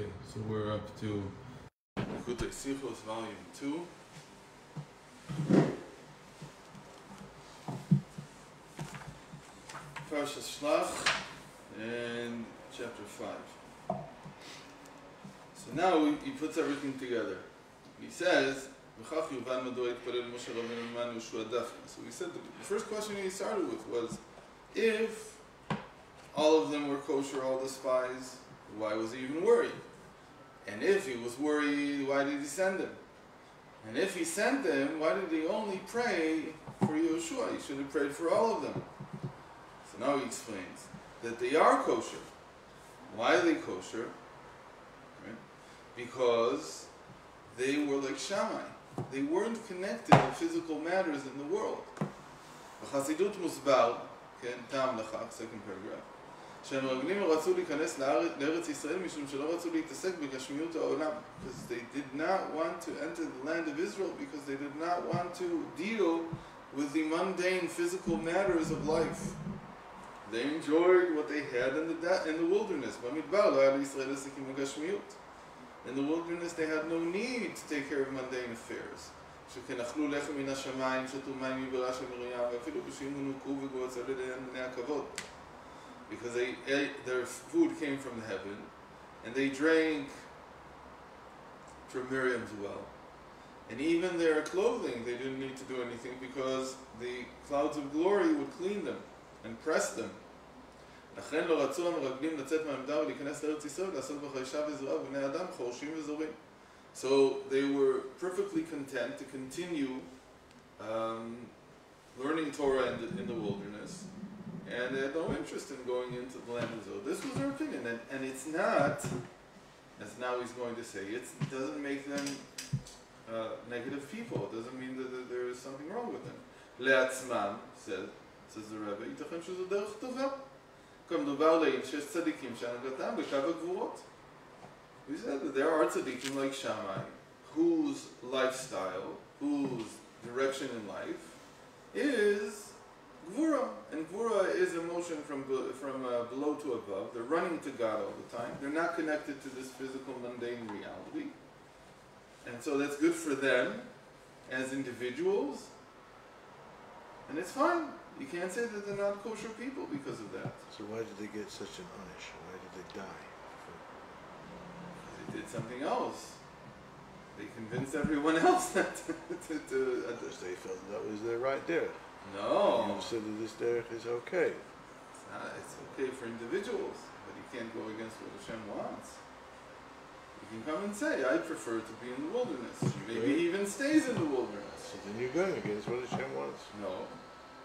Okay, so we're up to Likkutei Sichot, volume 2. Parshas Shelach and chapter 5. So now he puts everything together. He says, so we said the first question he started with was, if all of them were kosher, all the spies, why was he even worried? And if he was worried, why did he send them? And if he sent them, why did he only pray for Yeshua? He should have prayed for all of them. So now he explains that they are kosher. Why are they kosher? Right? Because they were like Shammai. They weren't connected to physical matters in the world. Chassidut musbar, tam lachach, second paragraph. שהמרגלים רצו להיכנס לארץ ישראל משום שלא רצו להתעסק בגשמיות העולם, because they did not want to enter the land of Israel, because they did not want to deal with the mundane physical matters of life. They enjoyed what they had in the wilderness. במדבר לא היה לישראל עסקים בגשמיות. In the wilderness they had no need to take care of mundane affairs. שכן אכלו לחם מן השמיים, שתו מים מבארה של מרים, ואפילו בשעים הונקו וגועצו על ידיהם בני הכבוד. Because their food came from heaven, and they drank from Miriam's well. And even their clothing, they didn't need to do anything because the clouds of glory would clean them and press them. לכן לא רצו המרגלים לצאת מהעמדה ולהיכנס לארץ ישראל ולעשות בה חרישה וזרוע ובני אדם חורשים וזורים. So they were perfectly content to continue learning Torah in the wilderness. And they had no interest in going into the land of Israel. This was their opinion, and it's not, as now he's going to say, it doesn't make them negative people. It doesn't mean that there is something wrong with them. לעצמם, says the Rebbe, ייתכן שזו דרך טובה. כמדובר לעיל שיש צדיקים שהנהגתם בקו הגבורות. We said that there are tzadikim like Shammai, whose lifestyle, whose direction in life is Gvura, and Gvura is emotion from below to above. They're running to God all the time. They're not connected to this physical, mundane reality. And so that's good for them as individuals. And it's fine. You can't say that they're not kosher people because of that. So why did they get such an punish? Why did they die? They did something else. They convinced everyone else that because they felt that was their right there. No. You said that this derech is okay. It's okay for individuals, but you can't go against what Hashem wants. You can come and say, I prefer to be in the wilderness. Maybe he even stays in the wilderness. So then you're going against what Hashem wants. No.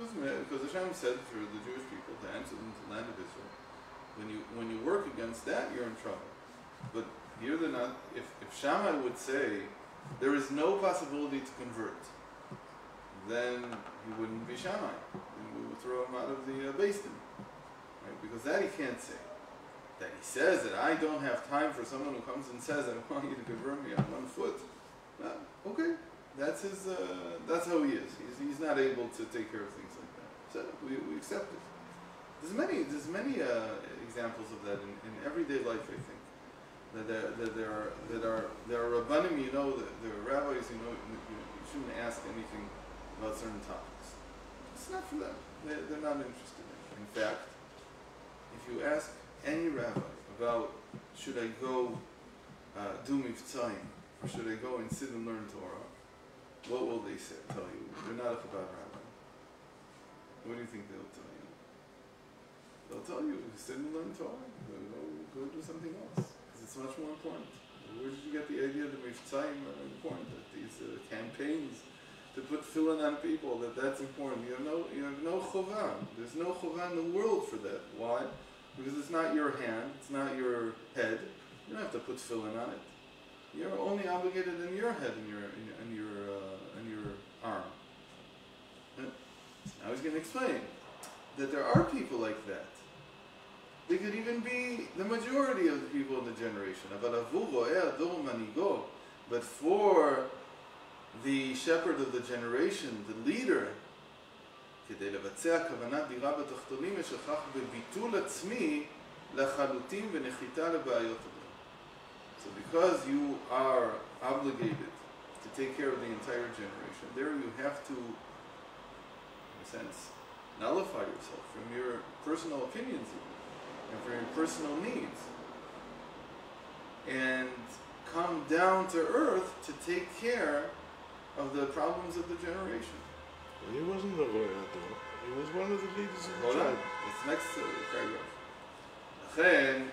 Because Hashem said through the Jewish people to enter into the land of Israel. When you work against that, you're in trouble. But here they're not. If Shammai would say, there is no possibility to convert, then he wouldn't be Shammai. And we would throw him out of the basin. Right? Because that he can't say. That he says that I don't have time for someone who comes and says, I want you to convert me on 1 foot. Well, okay. That's how he is. He's not able to take care of things like that. So we accept it. There's many examples of that in everyday life, I think. That there are rabbanim, there are rabbis, you shouldn't ask anything about certain topics. It's not for them. They're not interested in it. In fact, if you ask any rabbi about should I go do mivtzaim, or should I go and sit and learn Torah, what will they tell you? They're not a Chabad rabbi. What do you think they'll tell you? They'll tell you, sit and learn Torah. Go do something else. Because it's much more important. Where did you get the idea that mivtzaim are important? That these campaigns to put tefillin on people, that's important. You have no chovah. There's no chovah in the world for that. Why? Because it's not your hand, it's not your head. You don't have to put tefillin on it. You're only obligated in your head and your arm. And now he's going to explain that there are people like that. They could even be the majority of the people in the generation. But for the shepherd of the generation, the leader, כדי לבצע כוונת דירה בתחתונים יש הכרח בביטול עצמי לחלוטין ונחיטה לבעיות הדבר. So because you are obligated to take care of the entire generation, there you have to, in a sense, nullify yourself from your personal opinions even, and from your personal needs, and come down to earth to take care of the problems of the generation. And he wasn't the lawyer, though. He was one of the leaders of the Hold on, tribe. it's next paragraph. לכן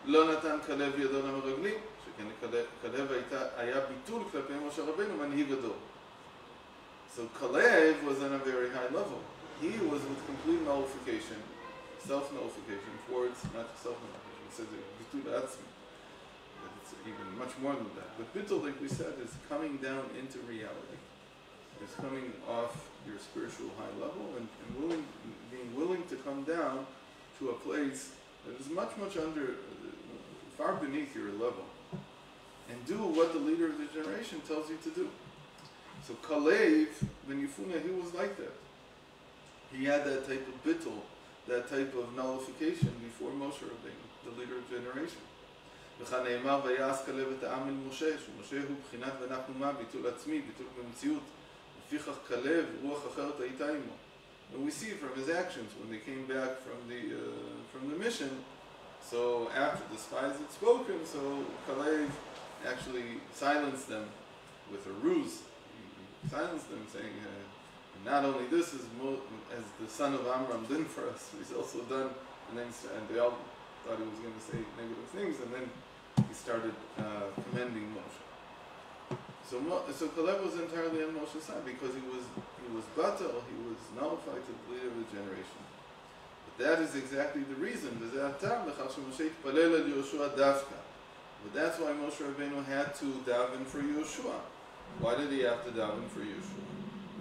לא נתן כלב ידו למרגלים, שכן כלב היה ביטול כלפי משה רבנו מנהיג הדור. So Kalev was on a very high level. He was with complete nullification, self-nullification towards, not self-nullification, it says bitul atzmi. It's even much more than that. But bitul, like we said, is coming down into reality. It's coming off your spiritual high level and being willing to come down to a place that is much, much under, far beneath your level, and do what the leader of the generation tells you to do. So Kalev, ben Yefune, he was like that. He had that type of bittul, that type of nullification before Moshe Rabbeinu, the leader of generation. וכנאמר ויעש כלב את העם אל משה, שמשה הוא בחינת ואנחנו מה, ביטול עצמי, ביטול במציאות. לפיכך כלב, רוח אחרת הייתה עמו. And we see from his actions when they came back from the mission. So after the spies had spoken, so Kalev actually silenced them with a ruse. He silenced them, saying, not only this as the son of Amram done for us, he's also done. And they all thought he was going to say negative things, and then he started commending Moshe. So Kalev was entirely on Moshe's side because he was batal, he was nullified to the leader of the generation. But that is exactly the reason. But that's why Moshe Rabbeinu had to daven for Yeshua. Why did he have to daven for Yeshua?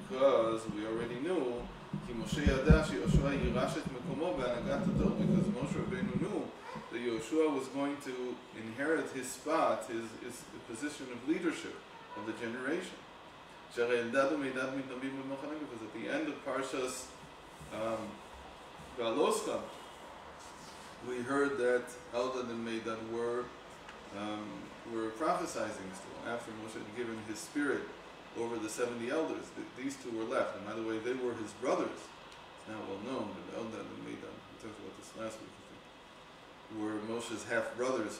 Because we already knew because Moshe Rabbeinu knew that Yeshua was going to inherit his spot, his position of leadership of the generation. Because at the end of Parshas Galoscha, we heard that Eldad and Medad were prophesizing still after Moshe had given his spirit over the 70 elders. These two were left, and by the way, they were his brothers. It's not well known, but Eldad and Medad, we talked about this last week, I think, were Moshe's half brothers,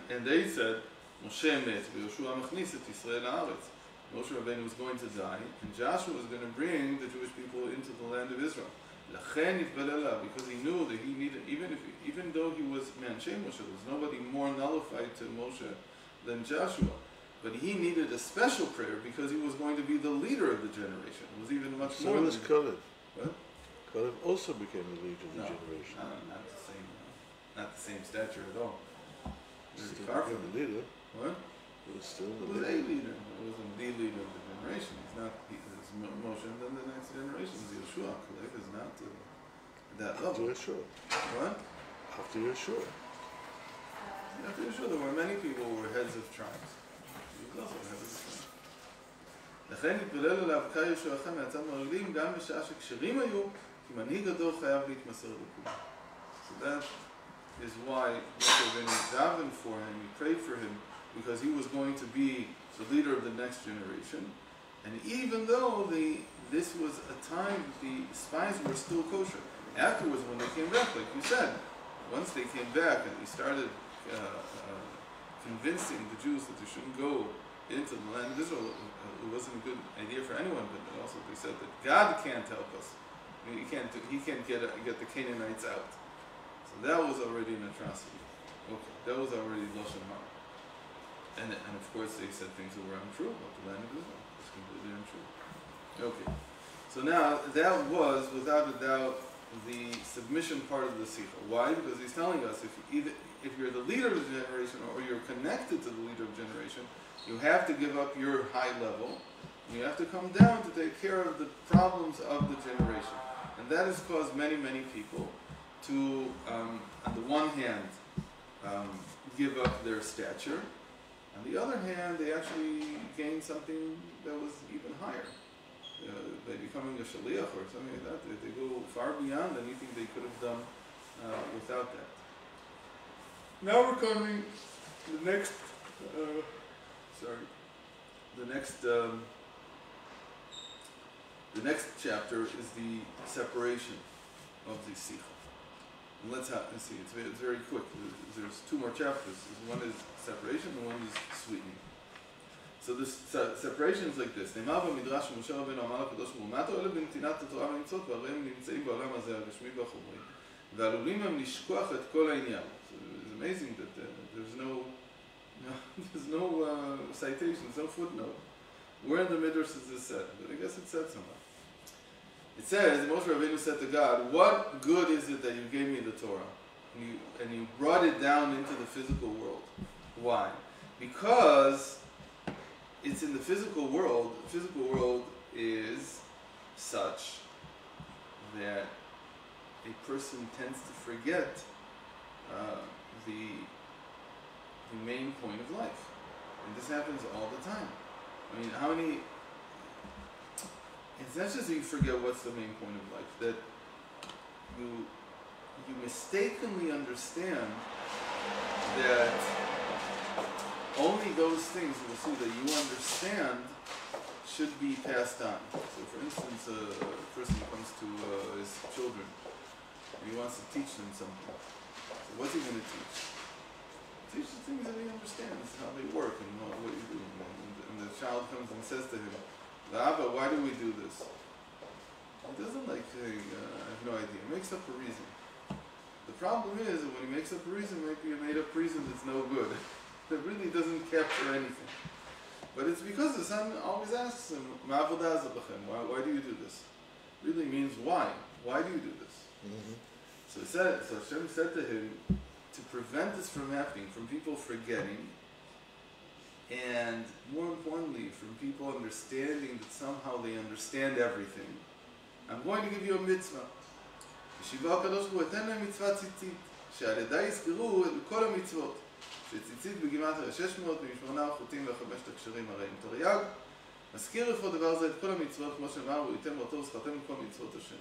and they said, Moshe met, Yoshua machnis et Yisrael haaretz. Moshe Rabbeinu was going to die, and Joshua was going to bring the Jewish people into the land of Israel. Because he knew that he needed, even though he was Manshe Moshe, there was nobody more nullified to Moshe than Joshua. But he needed a special prayer because he was going to be the leader of the generation. It was even much more. So was Kalev. What? Kalev also became the leader of the generation. Not the same stature at all. Still Far from the leader. What? He was still the He was leader. a leader. He wasn't the leader of the generation. He's not. He's Moshe, and then the next generation is Yeshua. Kalev is not that After level. Yeshua. What? After Yeshua. After Yeshua, there were many people who were heads of tribes. He was also head of the tribe. לכן התפלל אליו כישועכם מהצד מרגלים גם בשעה שכשרים היו, כי מנהיג הדור חייב להתמסר לכולם. So that is why Moshe Rabbeinu davened for him, he prayed for him, because he was going to be the leader of the next generation. And even though this was a time that the spies were still kosher. Afterwards, when they came back, like you said, once they came back and they started convincing the Jews that they shouldn't go into the land of Israel, it wasn't a good idea for anyone, but also they said that God can't help us. He can't get the Canaanites out. So that was already an atrocity. Okay, that was already Lashon Hara. And of course they said things that were untrue about the land of Israel. It's completely untrue. Okay, so now that was, without a doubt, the submission part of the Sichot. Why? Because he's telling us if you're the leader of the generation or you're connected to the leader of the generation, you have to give up your high level. You have to come down to take care of the problems of the generation. And that has caused many, many people to, on the one hand, give up their stature. On the other hand, they actually gain something that was even higher. By becoming a Shaliach or something like that, they go far beyond anything they could have done without that. Now we're coming to the next Sorry. The next chapter is the separation of the Sichot. And let's see. It's very quick. There's two more chapters. One is separation, and one is sweetening. So this separation is like this. נאמר במדרש שמשה רבנו אמר לקדוש ברוך הוא מה תועלת בנתינת התורה והמצוות והרי הם נמצאים בעולם הזה הגשמי והחומרי ועלולים הם לשכוח את כל העניין. So it's amazing that there's no citations, no footnote. Where in the Midrash is this said? But I guess it said somewhere. It says, Moshe Rabbeinu said to God, what good is it that you gave me the Torah? And you brought it down into the physical world. Why? Because it's in the physical world. The physical world is such that a person tends to forget the main point of life. And this happens all the time. I mean, how many... It's not just that you forget what's the main point of life, that you mistakenly understand that only those things, we'll see, that you understand should be passed on. So for instance, a person comes to his children and he wants to teach them something. So what's he going to teach? Teach the things that he understands, how they work and what you do. And the child comes and says to him, Abba, why do we do this? He doesn't like saying, I have no idea. He makes up a reason. The problem is that when he makes up a reason, it might be a made-up reason that's no good. That really doesn't capture anything. But it's because the son always asks him, why do you do this? Really means why. Why do you do this? Mm-hmm. So Hashem said to him, to prevent this from happening, from people forgetting, and more importantly, from people understanding that somehow they understand everything, I'm going to give you a mitzvah. ישיבה הקדוש ברוך הוא ייתן להם מצוות ציצית, שעל ידה יזכרו את כל המצוות. שציצית בגימטריה 600 מ8 החוטים ו5 הקשרים הרי עם תרי"ג. מזכיר לפחות דבר זה את כל המצוות, כמו שאמר, הוא ייתן לאותו וזכרתם את כל מצוות השם.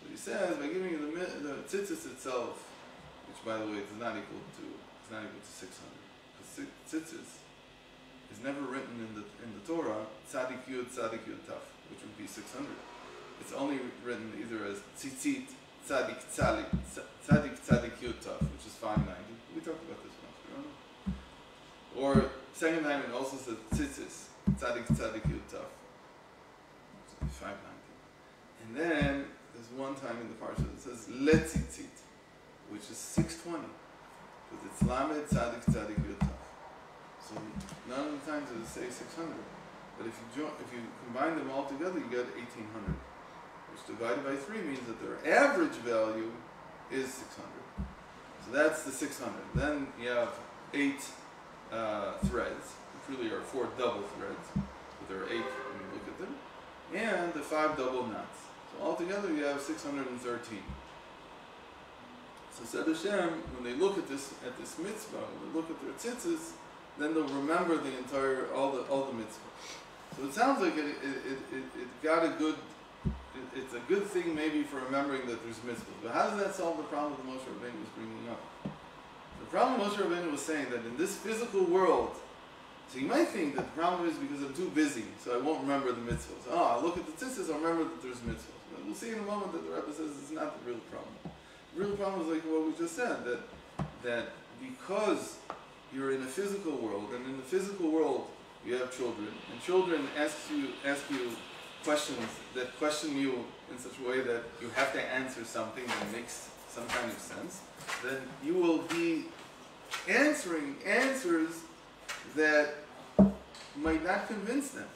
So he says, by giving you the tzitzis itself, which by the way is not equal to 600. Because tzitzis is never written in the Torah, tzadik yud taf, which would be 600. It's only written either as tzitzit, tzadik yud taf, which is 590. We talked about this once, remember? Or second time it also says tzitzis, tzadik yud taf, which is 590. And then there's one time in the parsha that says letzitzit, which is 620, because it's lamed tzadik yud taf. So none of the times does it say 600, but if you combine them all together, you get 1800, which divided by 3 means that their average value is 600. So that's the 600. Then you have 8 threads, which really are 4 double threads, but there are 8 when you look at them, and the 5 double knots. So altogether you have 613. So said Hashem, when they look at this mitzvah, when they look at their tzitzis, then they'll remember the entire, all the mitzvah. So it sounds like it got a good, it's a good thing maybe for remembering that there's mitzvahs. But how does that solve the problem that Moshe Rabbeinu was bringing up? The problem Moshe Rabbeinu was saying that in this physical world, so you might think that the problem is because I'm too busy, so I won't remember the mitzvahs. I'll look at the tzitzis, I'll remember that there's mitzvahs. But we'll see in a moment that the Rebbe says it's not the real problem. The real problem is like what we just said, that because you're in a physical world, and in the physical world you have children, and children ask you questions that question you in such a way that you have to answer something that makes some kind of sense, then you will be answering answers that might not convince them.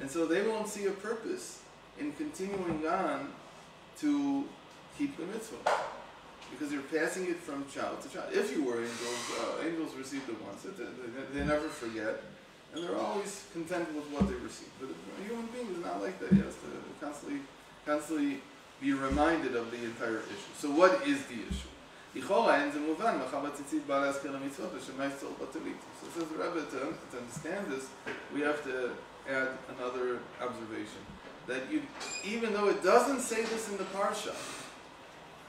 And so they won't see a purpose in continuing on to keep the mitzvah. Because you're passing it from child to child. If you were angels received it once. They never forget. And they're always content with what they receive. But a human being is not like that. He has to constantly be reminded of the entire issue. So what is the issue? So says the Rebbe, to understand this, we have to add another observation. That even though it doesn't say this in the Parsha,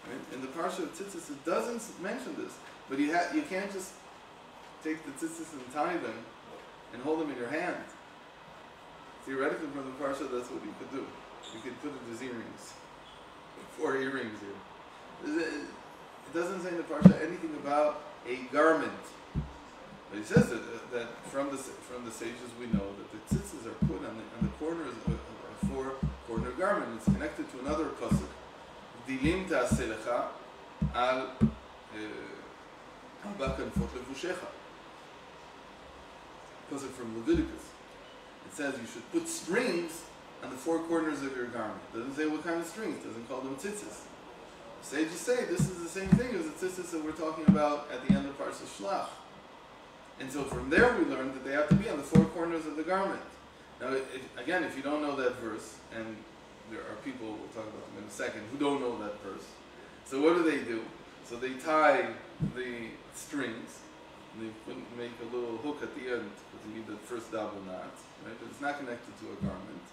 right? In the Parsha of Tzitzis, it doesn't mention this, but you can't just take the tzitzis and tie them and hold them in your hand. Theoretically, from the parsha, that's what you could do. You could put it as earrings. 4 earrings here. It doesn't say in the parsha anything about a garment. But he says that from the sages we know that the tzitzis are put on the corners of a 4-corner garment. It's connected to another pasuk. Dilim ta'aseh lecha al bakanfot levushecha. Pasuk from Leviticus. It says you should put strings on the 4 corners of your garment. It doesn't say what kind of strings. It doesn't call them tzitzis. Sages say this is the same thing as the tzitzis that we're talking about at the end of Parsha Shelach. And so from there we learned that they have to be on the 4 corners of the garment. Now, again, if you don't know that verse, and there are people, we'll talk about them in a second, who don't know that verse. So what do? So they tie the strings, and they make a little hook at the end, because you need the first double knot, right? But it's not connected to a garment.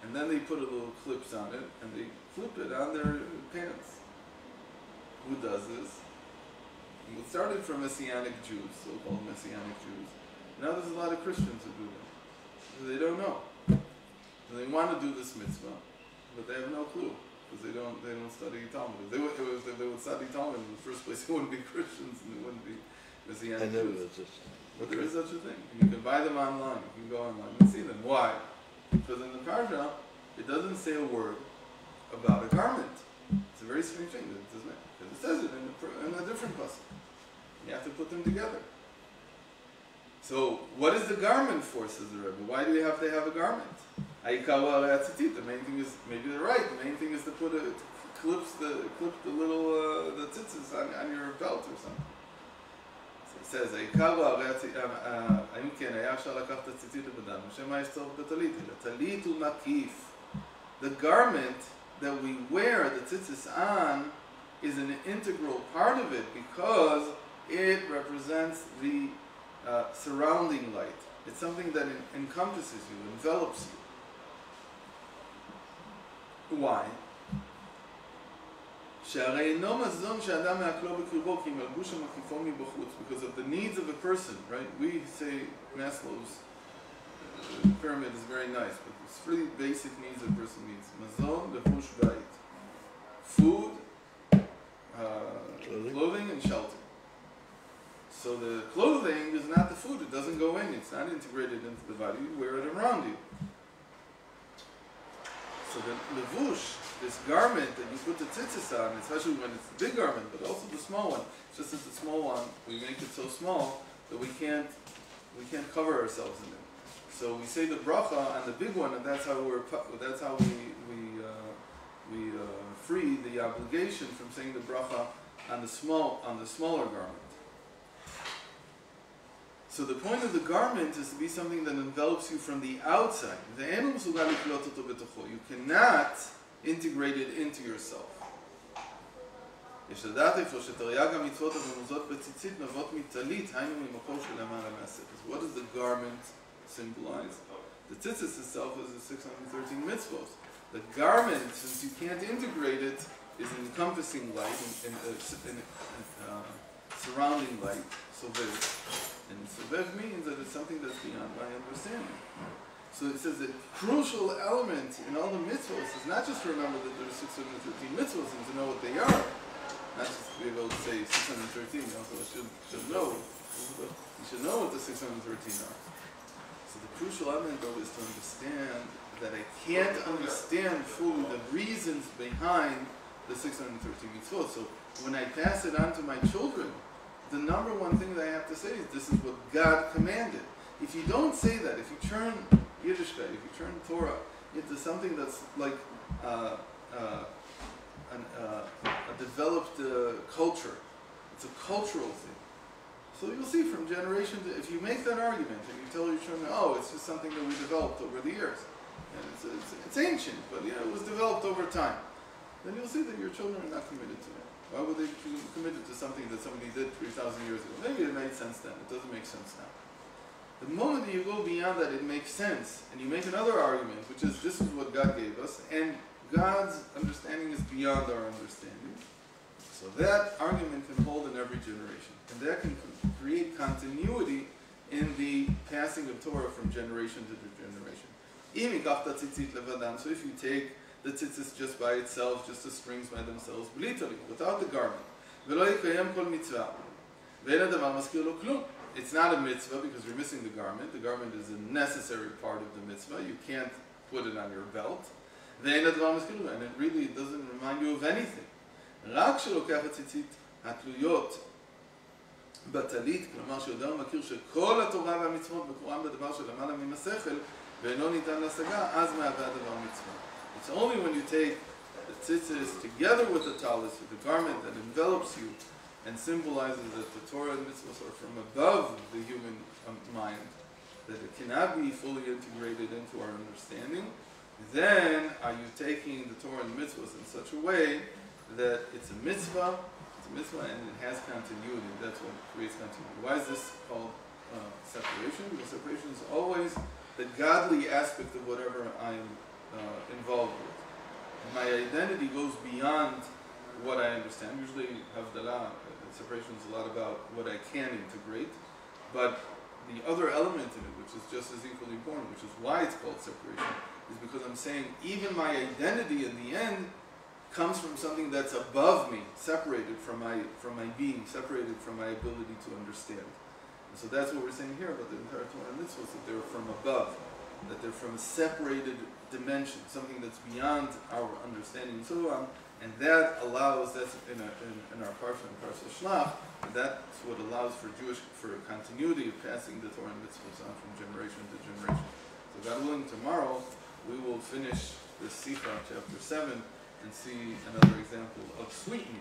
And then they put a little clips on it, and they flip it on their pants. Who does this? It started from Messianic Jews, so-called Messianic Jews. Now there's a lot of Christians who do that. They don't know. So they want to do this mitzvah, but they have no clue because they don't study Talmud. If they would study Talmud in the first place, they wouldn't be Christians and they wouldn't be Messianic Jews. But there is such a thing. You can buy them online. You can go online and see them. Why? Because in the parsha, it doesn't say a word about a garment. It's a very strange thing, isn't it? Because it says it in a different pasuk. You have to put them together. So, what is the garment for, says the Rebbe? Why do we have to have a garment? The main thing is, maybe they're right, the main thing is to clip the little, the tzitzis on your belt or something. So it says, the garment that we wear, the tzitzis on, is an integral part of it because it represents the surrounding light. It's something that encompasses you, envelops you. Why? Because of the needs of a person, right? We say Maslow's pyramid is very nice, but it's 3 basic needs a person needs. Mazon, levush, bayit. Food, clothing, and shelter. So the clothing is not the food, it doesn't go in, it's not integrated into the body, you wear it around you. So the levush, this garment that you put the tzitzis on, especially when it's the big garment, but also the small one, it's just that the small one, we make it so small that we can't cover ourselves in it. So we say the bracha on the big one, and that's how we free the obligation from saying the bracha on the smaller garment. So the point of the garment is to be something that envelops you from the outside. You cannot integrate it into yourself. What does the garment symbolize? The tzitzis itself is the 613 mitzvot. The garment, since you can't integrate it, is encompassing light and surrounding light. Sovev. And sovev means that it's something that's beyond my understanding. So it says that crucial element in all the mitzvot is not just to remember that there's 613 mitzvot and to know what they are. Not just to be able to say 613, you also should know. You should know what the 613 are. So the crucial element though is to understand that I can't understand fully the reasons behind the 613 mitzvot. So when I pass it on to my children, the number one thing that I have to say is this is what God commanded. If you don't say that, if you turn Yiddishkeit, if you turn Torah into something that's like a developed culture, it's a cultural thing. So you'll see from generation to, if you make that argument and you tell your children, oh, it's just something that we developed over the years, and it's ancient, but it was developed over time, then you'll see that your children are not committed to it. Why would they be committed to something that somebody did 3,000 years ago? Maybe it made sense then. It doesn't make sense now. The moment that you go beyond that, it makes sense. And you make another argument, which is this is what God gave us, and God's understanding is beyond our understanding. So So that argument can hold in every generation. And that can create continuity in the passing of Torah from generation to generation. So if you take the tzitzis just by itself, just the strings by themselves, without the garment, it's not a mitzvah because you're missing the garment. The garment is a necessary part of the mitzvah. You can't put it on your belt. And it really doesn't remind you of anything. בטלית, כלומר שיודע ומכיר שכל התורה והמצוות מקורם בדבר שלמעלה מן השכל ואינו ניתן להשגה, אז מהווה הדבר מצווה. It's only when you take the tzitzis together with the talis, with the garment that envelops you and symbolizes that the Torah and mitzvahs are from above the human mind, that it cannot be fully integrated into our understanding, then are you taking the Torah and the mitzvahs in such a way that it's a mitzvah and it has continuity. That's what creates continuity. Why is this called separation? Because separation is always the godly aspect of whatever I'm involved with. And my identity goes beyond what I understand. Usually, Havdalah, separation is a lot about what I can integrate, but the other element in it, which is just as equally important, which is why it's called separation, is because I'm saying even my identity in the end comes from something that's above me, separated from my being, separated from my ability to understand. And so that's what we're saying here about the entire Torah and mitzvahs, that they're from above, that they're from a separated dimension, something that's beyond our understanding, and so on. And that allows, that's in our parsha, in parsha Shelach, that's what allows for continuity of passing the Torah and mitzvahs on from generation to generation. So God willing, tomorrow we will finish this Sichot, chapter 7, and see another example of sweetening.